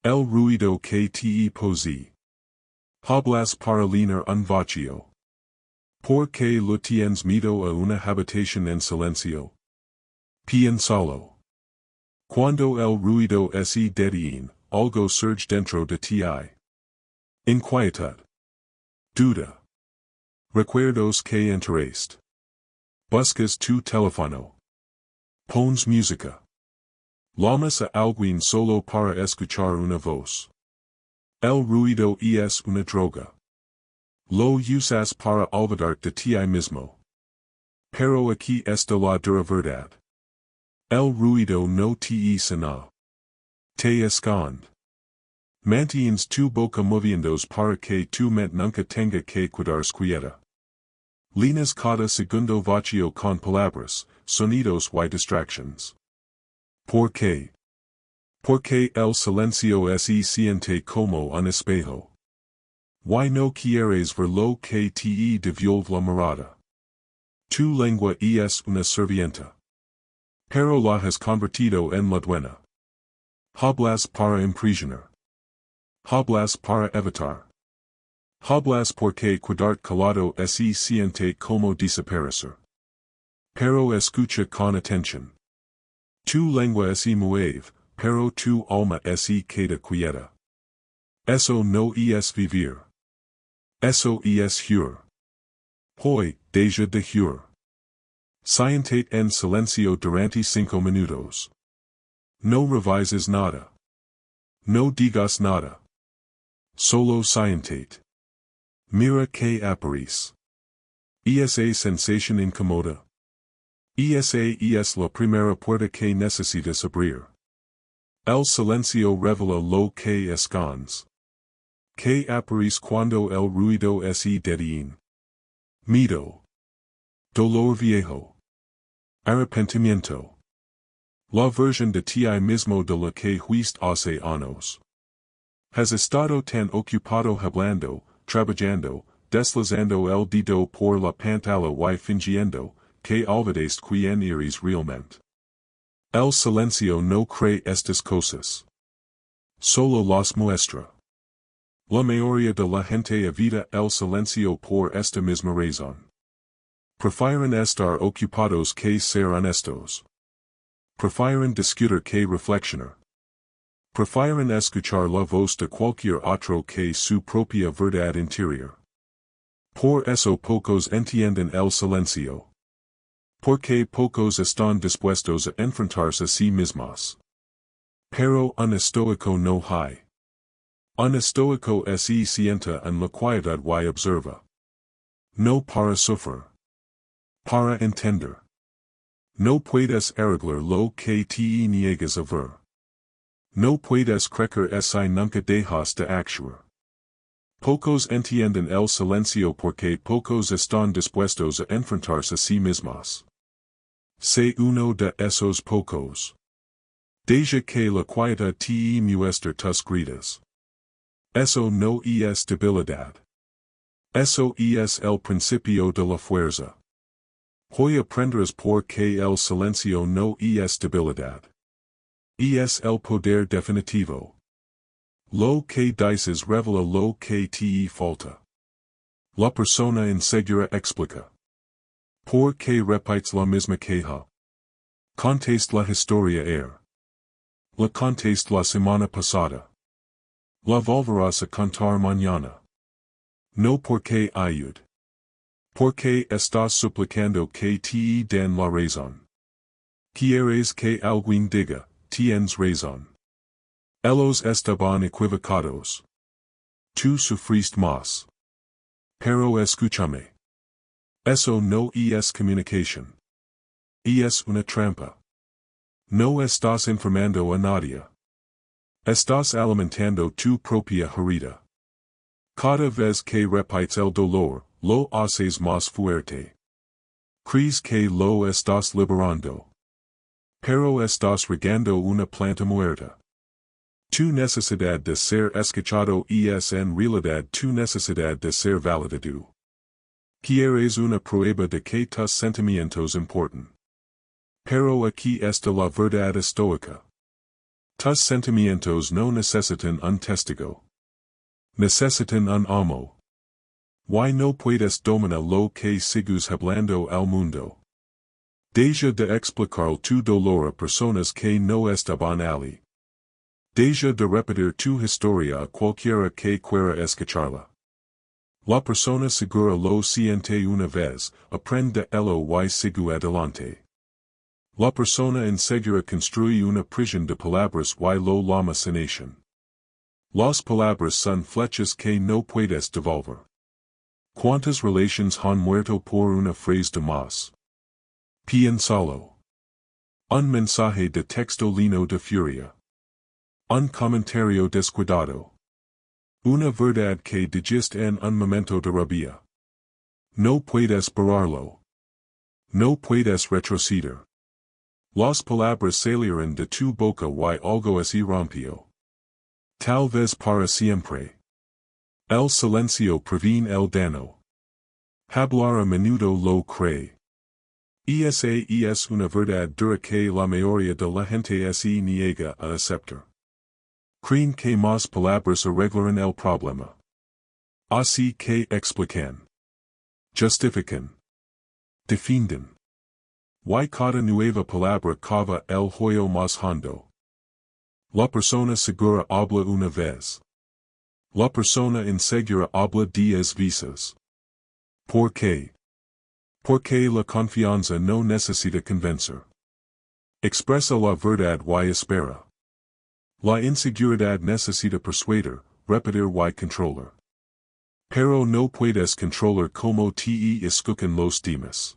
El ruido que te posee. Hablas para leer un vacío. ¿Por qué lo tienes miedo a una habitación en silencio? Piénsalo. Cuando el ruido se detiene, algo surge dentro de ti. Inquietud. Duda. Recuerdos que enterraste. Buscas tu teléfono. Pones música. Llamas a alguien solo para escuchar una voz. El ruido es una droga. Lo usas para olvidarte de ti mismo. Pero aquí está la dura verdad. El ruido no te sana. Te esconde. Mantienes tu boca moviéndose para que tu mente nunca tenga que quedarse quieta. Llenas cada segundo vacío con palabras, sonidos y distractions. ¿Por qué? Porque el silencio se siente como un espejo. Why no quieres ver lo que te devuelve la mirada? Tu lengua es una sirvienta. Pero la has convertido en la dueña. Hablas para impresionar. Hablas para evitar. Hablas porque quedarte calado se siente como desaparecer. Pero escucha con atención. Tu lengua se mueve, pero tu alma se queda quieta. Eso no es vivir. Eso es huir. Hoy, deja de huir. Siéntate en silencio durante 5 minutos. No revises nada. No digas nada. Solo siéntate. Mira que aparece. Esa sensación incomoda. Esa es la primera puerta que necesitas abrir. El silencio revela lo que escondes. Que aparece cuando el ruido se detiene. Miedo. Dolor viejo. Arrepentimiento. La versión de ti mismo de la que fuiste hace años. Has estado tan ocupado hablando, trabajando, deslizando el dedo por la pantalla y fingiendo, que olvidaste quién eres realmente. El silencio no cree estas cosas. Solo las muestra. La mayoría de la gente evita el silencio por esta misma razón. Prefieren estar ocupados que ser honestos. Prefieren discutir que reflexionar. Prefieren escuchar la voz de cualquier otro que su propia verdad interior. Por eso pocos entienden el silencio. Porque pocos están dispuestos a enfrentarse a sí mismos. Pero un estoico no hay. Un estoico se sienta en la quietud y observa. No para sufrir. Para entender. No puedes arreglar lo que te niegas a ver. No puedes creer si nunca dejas de actuar. Pocos entienden el silencio porque pocos están dispuestos a enfrentarse a sí mismos. Sé uno de esos pocos. Deja que la quietud te muestre tus gritas. Eso no es debilidad. Eso es el principio de la fuerza. Hoy aprenderás por qué el silencio no es debilidad. Es el poder definitivo. Lo que dices revela lo que te falta. La persona insegura explica. ¿Por qué repites la misma queja? Contaste la historia La contaste la semana pasada. La volverás a contar mañana. No porque ayude. Porque estás suplicando que te den la razón. Quieres que alguien diga, tienes razón. Ellos estaban equivocados. Tú sufriste más. Pero escúchame. Eso no es comunicación. Es una trampa. No estás informando a nadie. Estás alimentando tu propia herida. Cada vez que repites el dolor, lo haces más fuerte. Crees que lo estás liberando. Pero estás regando una planta muerta. Tu necesidad de ser escuchado es en realidad tu necesidad de ser validado. Quieres una prueba de que tus sentimientos importan. Pero aquí está la verdad estoica. Tus sentimientos no necesitan un testigo. Necesitan un amo. Y no puedes domina lo que sigues hablando al mundo. Deja de explicar tu dolor a personas que no estaban allí. Deja de repetir tu historia a cualquiera que quiera escucharla. La persona segura lo siente una vez, aprende de ello y sigue adelante. La persona insegura construye una prisión de palabras y lo llama sanación. Las palabras son flechas que no puedes devolver. ¿Cuántas relaciones han muerto por una frase de más? Piénsalo. Un mensaje de texto lleno de furia. Un comentario descuidado. Una verdad que dijiste en un momento de rabia. No puedes borrarlo. No puedes retroceder. Las palabras salieron de tu boca y algo así rompió. Tal vez para siempre. El silencio previene el daño. Hablar a menudo lo cree. Esa es una verdad dura que la mayoría de la gente se niega a aceptar. Creen que más palabras arreglarán el problema. Así que explican. Justifican. Defienden. Y cada nueva palabra cava el hoyo más hondo. La persona segura habla una vez. La persona insegura habla 10 veces. ¿Por qué? Porque la confianza no necesita convencer. Expresa la verdad y espera. La inseguridad necesita persuadir, repetir y controlar. Pero no puedes controlar como te escuchan los demás.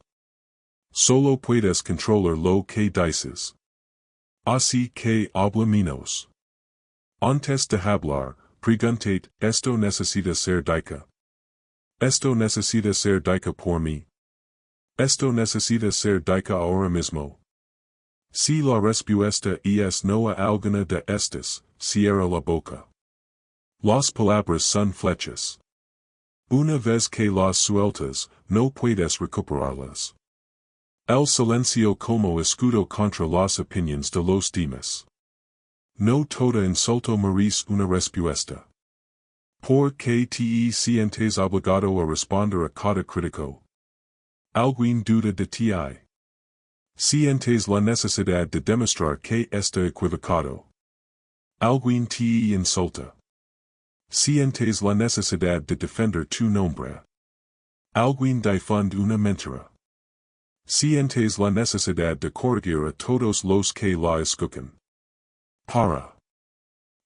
Solo puedes controlar lo que dices. Así que habla menos. Antes de hablar, preguntate, ¿esto necesita ser dicho? ¿Esto necesita ser dicho por mí? ¿Esto necesita ser dicho ahora mismo? Si la respuesta es no a alguna de estas, cierra la boca. Las palabras son flechas. Una vez que las sueltas, no puedes recuperarlas. El silencio como escudo contra las opiniones de los demás. No todo insulto merece una respuesta. ¿Por qué te sientes obligado a responder a cada crítico? ¿Alguien duda de ti? Sientes la necesidad de demostrar que está equivocado. ¿Alguien te insulta? Sientes la necesidad de defender tu nombre. ¿Alguien difunde una mentira? Sientes la necesidad de corregir a todos los que la escuchan. Para.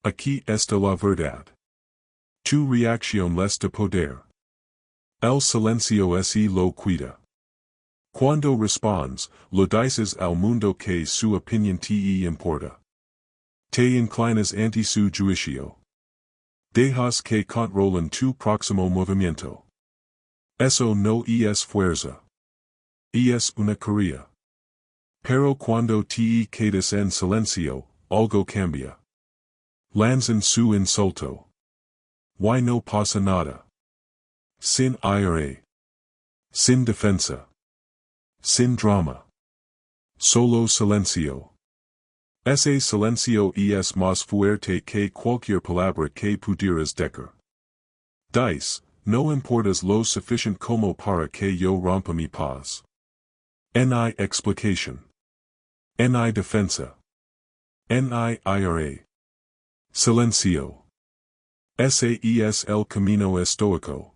Aquí está la verdad. Tu reacción les da poder. El silencio es lo cuida. Cuando respondes, lo dices al mundo que su opinión te importa. Te inclinas ante su juicio. Dejas que controlen tu próximo movimiento. Eso no es fuerza. Es una carrera. Pero cuando te quedas en silencio, algo cambia. Lanzan su insulto. Y no pasa nada. Sin ira. Sin defensa. Sin drama. Solo silencio. Ese silencio es más fuerte que cualquier palabra que pudieras decir. Dice, no importas lo suficiente como para que yo rompa mi paz. Ni explicación. Ni defensa. Ni ira. Silencio. Ese es el camino estoico.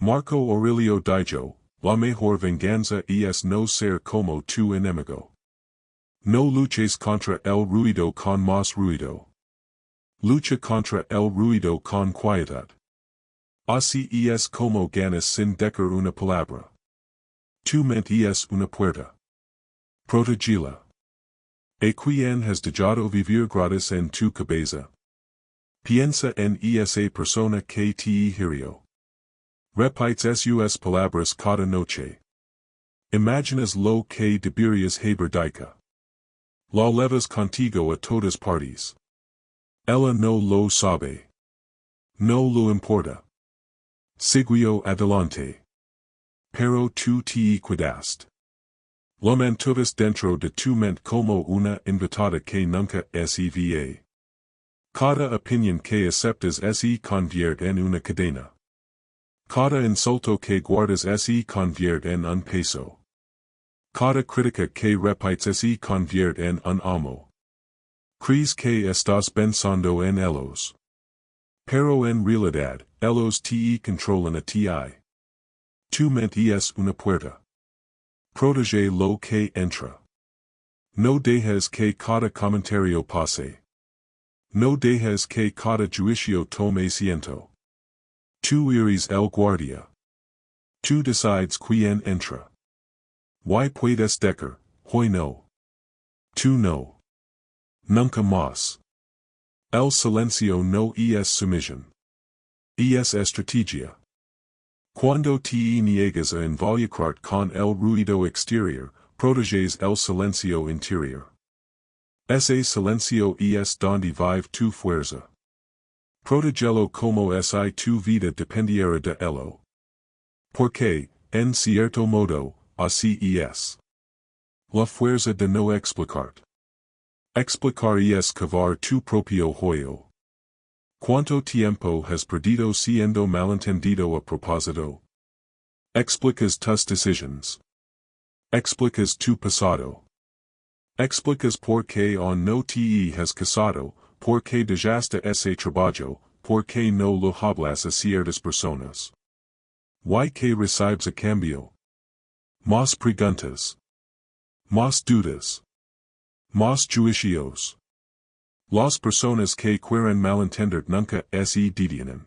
Marco Aurelio dijo, la mejor venganza es no ser como tu enemigo. No luches contra el ruido con más ruido. Lucha contra el ruido con quietud. Así es como ganas sin decir una palabra. Tu mente es una puerta. Protegila. ¿Quién has dejado vivir gratis en tu cabeza? Piensa en esa persona que te hirió. Repites sus palabras cada noche. Imaginas lo que deberías haber dicho. La llevas contigo a todas partes. Ella no lo sabe. No lo importa. Siguió adelante. Pero tú te cuidaste. Lo mantuvas dentro de tu mente como una invitada que nunca seva. Cada opinión que aceptas se convierte en una cadena. Cada insulto que guardas se convierte en un peso. Cada crítica que repites se convierte en un amo. Crees que estás pensando en ellos. Pero en realidad, ellos te controlan a ti. Tu mente es una puerta. Protege lo que entra. No dejes que cada comentario pase. No dejes que cada juicio tome asiento. Tú eres el guardia. Tú decides quién entra. Why puedes decir, hoy no. Tú no. Nunca más. El silencio no es sumisión. Es estrategia. Cuando te niegas a involucrarte con el ruido exterior, proteges el silencio interior. Ese silencio es donde vive tu fuerza. Protegelo como si tu vida dependiera de ello. Porque, en cierto modo, así es. La fuerza de no explicarte. Explicar es cavar tu propio hoyo. ¿Cuánto tiempo has perdido siendo malentendido a propósito? Explicas tus decisions. Explicas tu pasado. Explicas por qué no te has casado, por qué dejaste ese trabajo, por qué no lo hablas a ciertas personas. Why que recibes a cambio? Más preguntas. Más dudas. Más juicios. Las personas que quieren malentender nunca se detienen.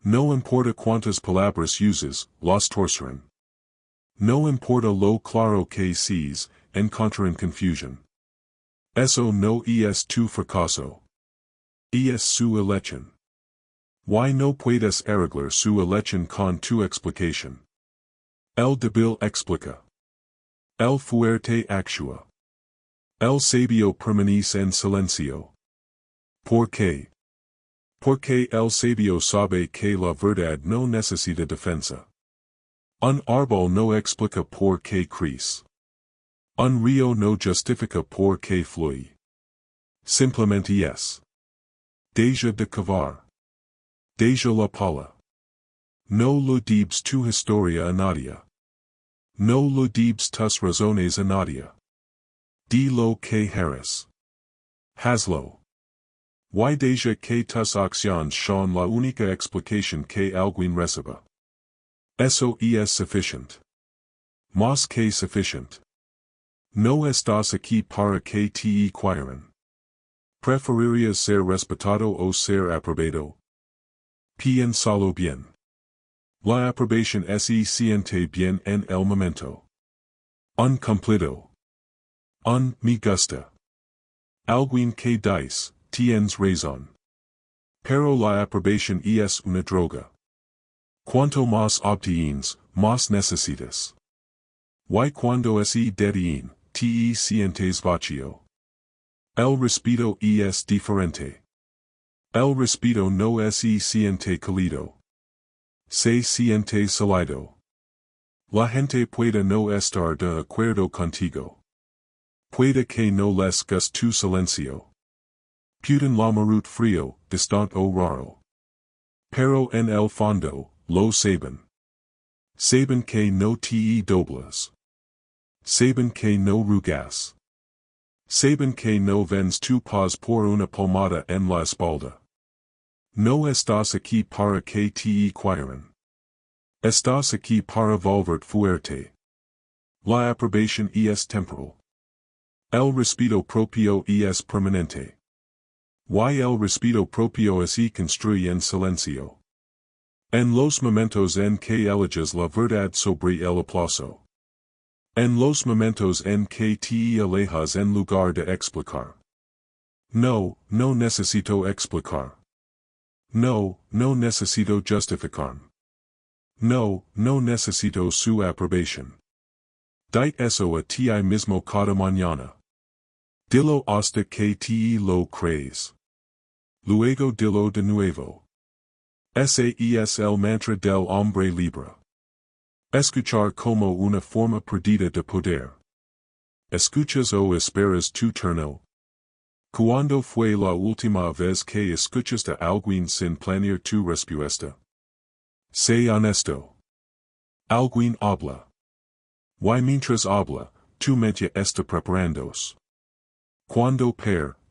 No importa cuántas palabras uses, las torcerán. No importa lo claro que seas, encontrarán confusión. Eso no es tu fracaso. Es su elección. Why no puedes arreglar su elección con tu explicación? El débil explica. El fuerte actúa. El sabio permanece en silencio. ¿Por qué? Porque el sabio sabe que la verdad no necesita defensa. Un árbol no explica por qué crece. Un río no justifica por qué fluye. Simplemente es. Deja de cavar. Deja la pala. No lo debes tu historia a nadie. No lo debes tus razones a nadie. Di lo que eres. Hazlo. Why deja que tus acciones son la única explicación que alguien reciba. Eso es suficiente. Más que suficiente. No estás aquí para que te quieren. ¿Preferirías ser respetado o ser aprobado? Piénsalo bien. La aprobación se siente bien en el momento. Un cumplido. Un me gusta. Alguien que dice, tienes razón. Pero la aprobación es una droga. Cuanto más obtienes, más necesitas. Y cuando se detiene, te sientes vacío. El respeto es diferente. El respeto no se siente cálido. Se siente salido. La gente puede no estar de acuerdo contigo. Puede que no les guste tu silencio. Pueden llamar frío, distante o raro. Pero en el fondo, lo saben. Saben que no te doblas. Saben que no rugas. Saben que no vendes tu paz por una palmada en la espalda. No estás aquí para que te quieren. Estás aquí para volverte fuerte. La aprobación es temporal. El respeto propio es permanente. Y el respeto propio se construye en silencio. En los momentos en que eliges la verdad sobre el aplauso. En los momentos en que te alejas en lugar de explicar. No, no necesito explicar. No, no necesito justificar. No, no necesito su aprobación. Dite eso a ti mismo cada mañana. Dilo hasta que te lo crees. Luego dilo de nuevo. Ese es el mantra del hombre libre. Escuchar como una forma perdida de poder. Escuchas o esperas tu turno. Cuando fue la última vez que escuchaste a alguien sin planear tu respuesta? Sé honesto. Alguien habla. Y mientras habla, tu mente está preparándose. Cuando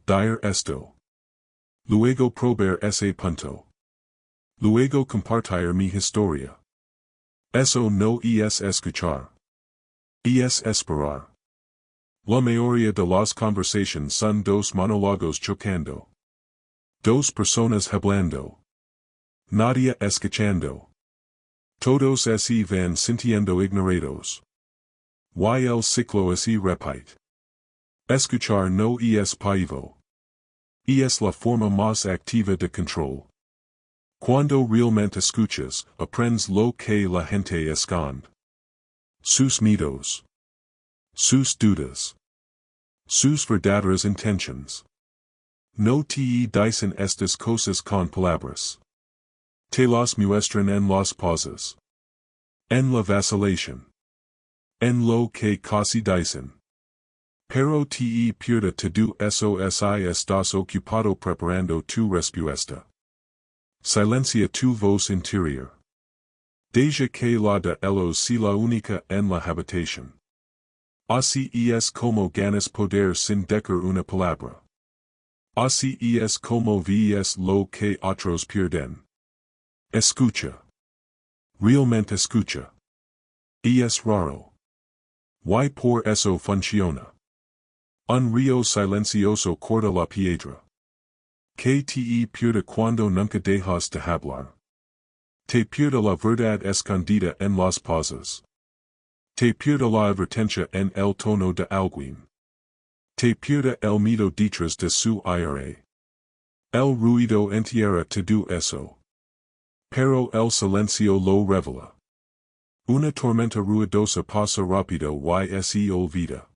dir esto. Luego probar ese punto. Luego compartir mi historia. Eso no es escuchar. Es esperar. La mayoría de las conversaciones son dos monólogos chocando. Dos personas hablando. Nadie escuchando. Todos así van sintiendo ignorados. Y el ciclo así repite. Escuchar no es pasivo. Es la forma más activa de control. Cuando realmente escuchas, aprendes lo que la gente esconde. Sus miedos. Sus dudas. Sus verdaderas intentions. No te dicen estas cosas con palabras. Te las muestran en las pausas. En la vacilación. En lo que casi dicen. Pero te pierda todo eso si estás ocupado preparando tu respuesta. Silencia tu voz interior. Deja que la de ellos sea la única en la habitación. Así es como ganas poder sin decir una palabra. Así es como ves lo que otros pierden. Escucha. Realmente escucha. Es raro. Y por eso funciona. Un río silencioso corta la piedra. Que te pierda cuando nunca dejas de hablar. Te pierda la verdad escondida en las pausas. Te pierda la advertencia en el tono de alguien. Te pierda el miedo detrás de su aire. El ruido entierra todo eso. Pero el silencio lo revela. Una tormenta ruidosa pasa rápido y se olvida.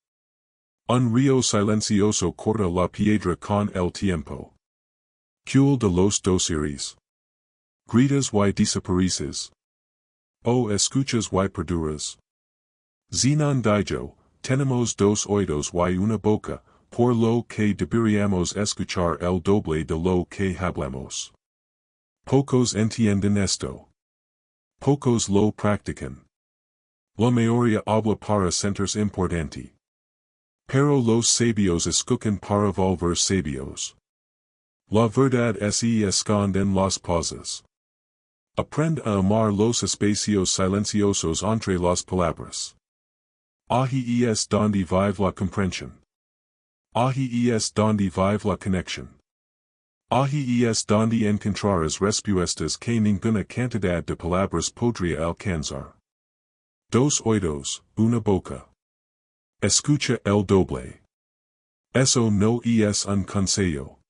Un río silencioso corta la piedra con el tiempo. ¿Cuál de los dos eres? Gritas y desapareces. O escuchas y perduras. Zenon dijo, tenemos dos oídos y una boca, por lo que deberíamos escuchar el doble de lo que hablamos. Pocos entienden esto. Pocos lo practican. La mayoría habla para sentirse importante. Pero los sabios escuchan para volver sabios. La verdad se esconde en las pausas. Aprende a amar los espacios silenciosos entre las palabras. Ahí es donde vive la comprensión. Ahí es donde vive la conexión. Ahí es donde encontrarás respuestas que ninguna cantidad de palabras podría alcanzar. Dos oídos, una boca. Escucha el doble. Eso no es un consejo.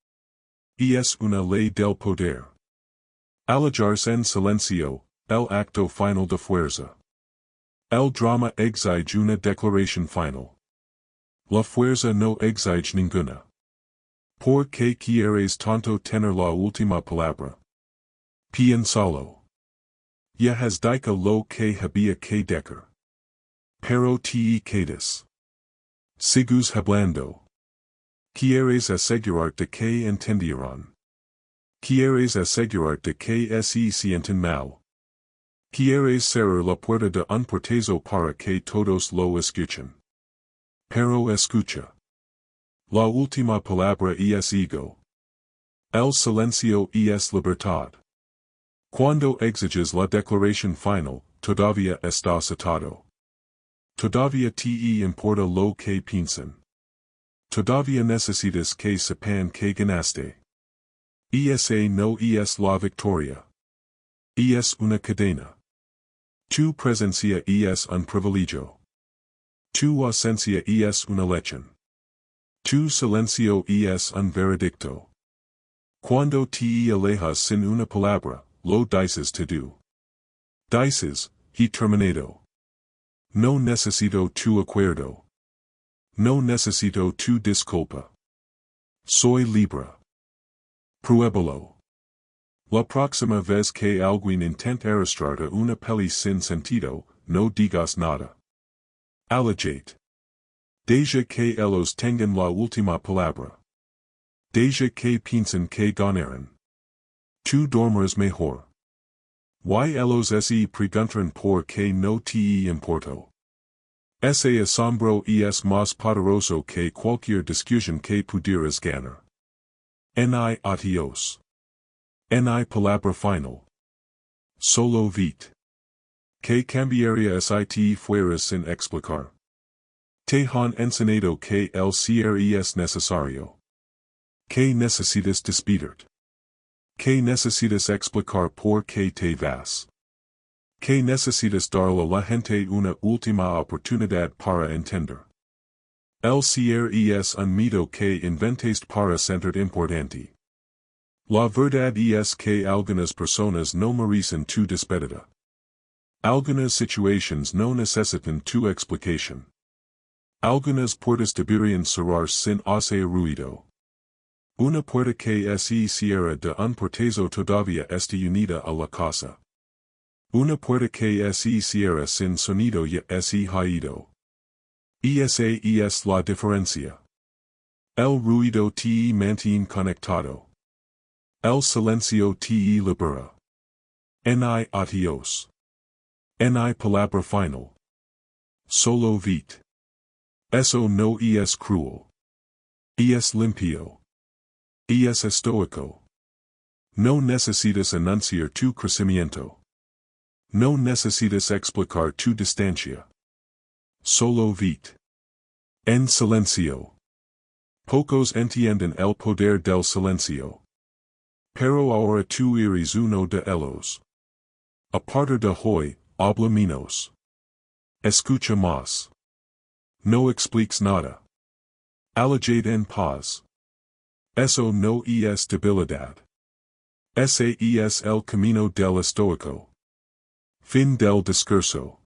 Es una ley del poder. Alejarse en silencio, el acto final de fuerza. El drama exige una declaración final. La fuerza no exige ninguna. ¿Por qué quieres tanto tener la última palabra? Piénsalo. Ya has dicho lo que había que decir. Pero te quedas. Sigues hablando. Quieres asegurarte que entendieron. Quieres asegurarte que se sienten mal. Quieres cerrar la puerta de un portazo para que todos lo escuchen. Pero escucha. La última palabra es ego. El silencio es libertad. Cuando exiges la declaración final, todavía estás atado. Todavía te importa lo que piensan. Todavía necesitas que sepan que ganaste. Esa no es la victoria. Es una cadena. Tu presencia es un privilegio. Tu ausencia es una lección. Tu silencio es un veredicto. Cuando te alejas sin una palabra, lo dices todo. Dices, he terminado. No necesito tu acuerdo. No necesito tu disculpa. Soy libre. Pruébalo. La próxima vez que alguien intente arrastrarte una peli sin sentido, no digas nada. Aléjate. Deja que ellos tengan la última palabra. Deja que piensen que ganaran. Tu dormires mejor. Y ellos se preguntan por que no te importo. Ese asombro es más poderoso que cualquier discusión que pudieras ganar. Ni adios. Ni palabra final. Solo vite. Que cambiaría si te fueras sin explicar. Te han enseñado que el cierre es necesario. Que necesitas despedirte. Que necesitas explicar por qué te vas. Que necesitas darle a la gente una última oportunidad para entender. El cierre es un mito que inventaste para sentir importante. La verdad es que algunas personas no merecen tu despedida. Algunas situaciones no necesitan tu explicación. Algunas puertas deberían cerrar sin hacer ruido. Una puerta que se cierra de un portazo todavía está unida a la casa. Una puerta que se cierra sin sonido ya es ido. Esa es la diferencia. El ruido te mantiene conectado. El silencio te libera. Ni adios. Ni palabra final. Solo vite. Eso no es cruel. Es limpio. Es estoico. No necesitas anunciar tu crecimiento. No necesitas explicar tu distancia. Solo vite. En silencio. Pocos entienden el poder del silencio. Pero ahora tú eres uno de ellos. A partir de hoy, habla menos. Escucha más. No expliques nada. Alejate en paz. Eso no es debilidad. Ese es el camino del estoico. Fin del discurso.